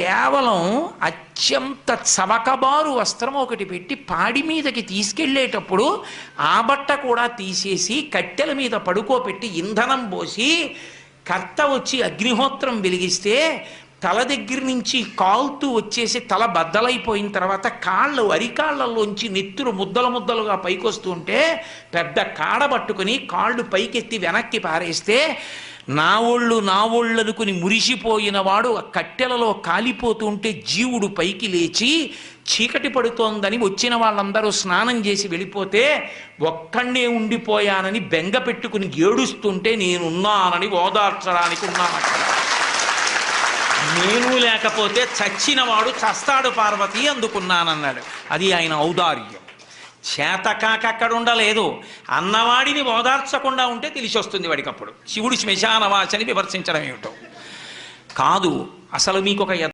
కేవలం అత్యంత చవకబారు వస్త్రం ఒకటి పెట్టి పాడి మీదకి తీసుకెళ్ళేటప్పుడు ఆ బట్ట కూడా తీసేసి కట్టెల మీద పడుకోబెట్టి ఇంధనం పోసి కర్త వచ్చి అగ్నిహోత్రం వెలిగిస్తే తల దగ్గర నుంచి కాలుతూ వచ్చేసి తల బద్దలైపోయిన తర్వాత కాళ్ళు అరికాళ్లలోంచి నెత్తురు ముద్దలు ముద్దలుగా పైకొస్తుంటే పెద్ద కాడ పట్టుకుని కాళ్ళు పైకెత్తి వెనక్కి పారేస్తే నా ఒళ్ళు అనుకుని మురిసిపోయిన వాడు ఆ కట్టెలలో కాలిపోతుంటే జీవుడు పైకి లేచి చీకటి పడుతోందని వచ్చిన వాళ్ళందరూ స్నానం చేసి వెళ్ళిపోతే ఒక్కడే ఉండిపోయానని బెంగ పెట్టుకుని ఏడుస్తుంటే నేనున్నానని ఓదార్చడానికి ఉన్నాను. నేను లేకపోతే చచ్చినవాడు చస్తాడు పార్వతి అందుకున్నానన్నాడు. అది ఆయన ఔదార్యం. చేతకాక అక్కడ ఉండలేదు, అన్నవాడిని ఓదార్చకుండా ఉంటే తెలిసి వస్తుంది వాడికి. అప్పుడు శివుడు శ్మశానవాసని విమర్శించడం ఏమిటో కాదు. అసలు మీకు ఒక